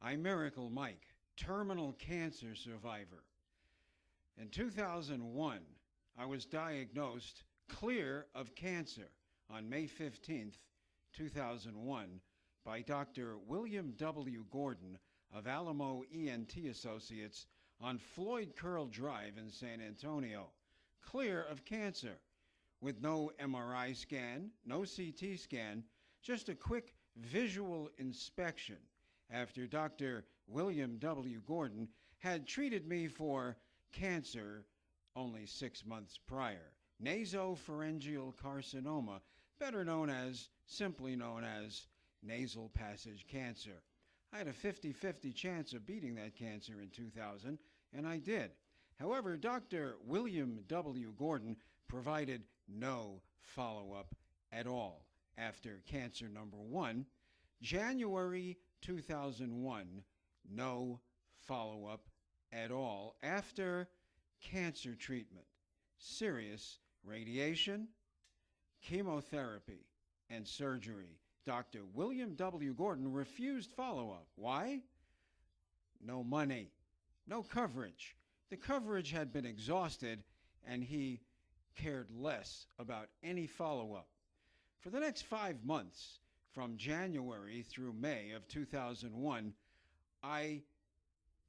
I'm Miracle Mike, terminal cancer survivor. In 2001, I was diagnosed clear of cancer on May 15th, 2001, by Dr. William W. Gordon of Alamo ENT Associates on Floyd Drive in San Antonio. Clear of cancer, with no MRI scan, no CT scan, just a quick visual inspection after Dr. William W. Gordon had treated me for cancer only 6 months prior, nasopharyngeal carcinoma, simply known as nasal passage cancer. I had a 50-50 chance of beating that cancer in 2000, and I did. However, Dr. William W. Gordon provided no follow-up at all after cancer number 1, January 2001, no follow-up at all after cancer treatment, serious radiation, chemotherapy, and surgery. Dr. William W. Gordon refused follow-up. Why? No money, no coverage. The coverage had been exhausted, and he cared less about any follow-up. For the next 5 months, from January through May of 2001, I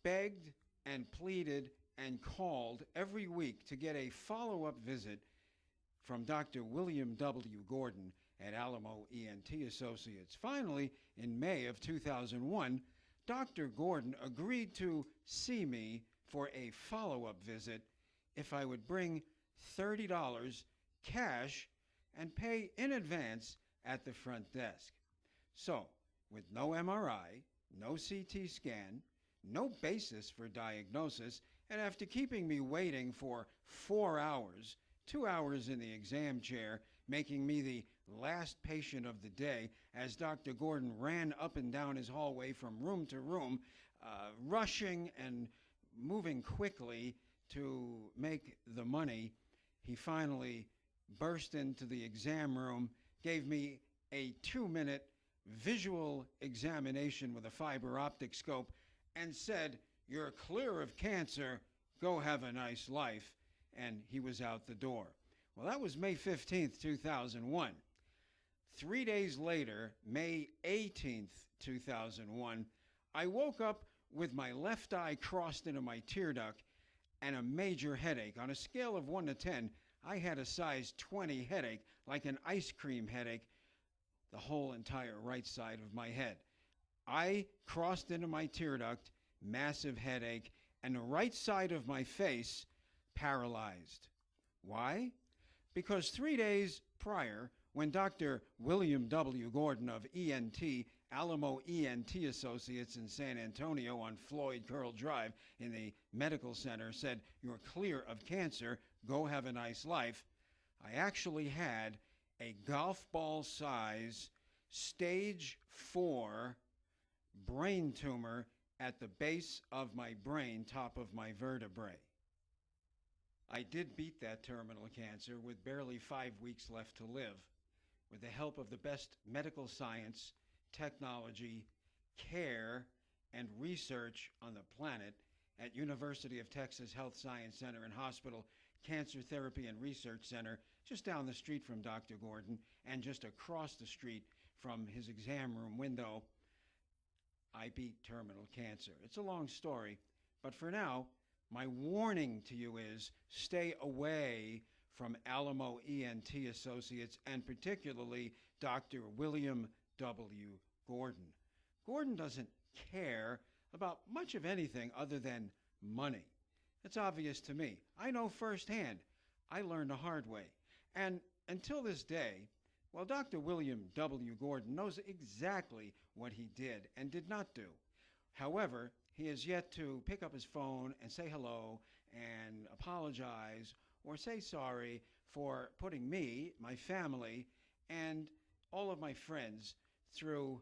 begged and pleaded and called every week to get a follow-up visit from Dr. William W. Gordon at Alamo ENT Associates. Finally, in May of 2001, Dr. Gordon agreed to see me for a follow-up visit if I would bring $30 cash and pay in advance at the front desk. So, with no MRI, no CT scan, no basis for diagnosis, and after keeping me waiting for 4 hours, 2 hours in the exam chair, making me the last patient of the day as Dr. Gordon ran up and down his hallway from room to room, rushing and moving quickly to make the money, he finally burst into the exam room, gave me a 2-minute visual examination with a fiber optic scope, and said, "You're clear of cancer, go have a nice life," and he was out the door. Well, that was May 15th, 2001. 3 days later, May 18th, 2001, I woke up with my left eye crossed into my tear duct and a major headache. On a scale of 1 to 10, I had a size 20 headache, like an ice cream headache, the whole entire right side of my head. I crossed into my tear duct, massive headache, and the right side of my face paralyzed. Why? Because 3 days prior, when Dr. William W. Gordon of Alamo ENT Associates in San Antonio on Floyd Drive in the medical center said, "You're clear of cancer, go have a nice life," I actually had a golf ball size stage 4 brain tumor at the base of my brain, top of my vertebrae. I did beat that terminal cancer with barely 5 weeks left to live. With the help of the best medical science, technology, care, and research on the planet at University of Texas Health Science Center and Hospital Cancer Therapy and Research Center, just down the street from Dr. Gordon and just across the street from his exam room window, I beat terminal cancer. It's a long story, but for now, my warning to you is stay away from Alamo ENT Associates and particularly Dr. William W. Gordon. Gordon doesn't care about much of anything other than money. It's obvious to me. I know firsthand. I learned the hard way. And until this day, well, Dr. William W. Gordon knows exactly what he did and did not do. However, he has yet to pick up his phone and say hello and apologize or say sorry for putting me, my family, and all of my friends through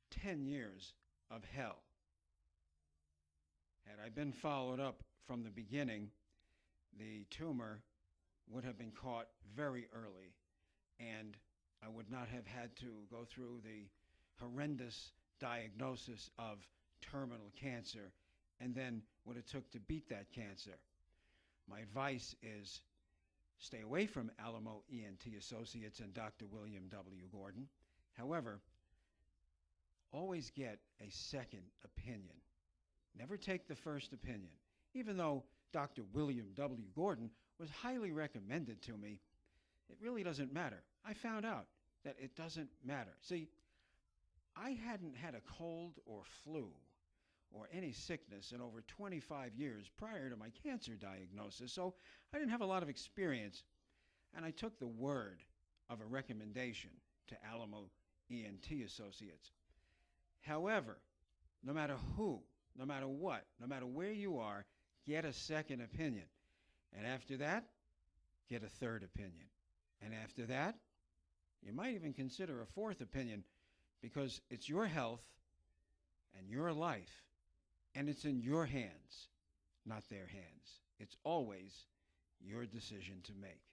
10 years of hell. Had I been followed up from the beginning, the tumor would have been caught very early, and I would not have had to go through the horrendous diagnosis of terminal cancer and then what it took to beat that cancer. My advice is stay away from Alamo ENT Associates and Dr. William W. Gordon. However, always get a second opinion. Never take the first opinion. Even though Dr. William W. Gordon was highly recommended to me, it really doesn't matter. I found out that it doesn't matter. See, I hadn't had a cold or flu or any sickness in over 25 years prior to my cancer diagnosis, so I didn't have a lot of experience, and I took the word of a recommendation to Alamo ENT Associates. However, no matter who, no matter what, no matter where you are, get a second opinion. And after that, get a third opinion. And after that, you might even consider a fourth opinion, because it's your health and your life, and it's in your hands, not their hands. It's always your decision to make.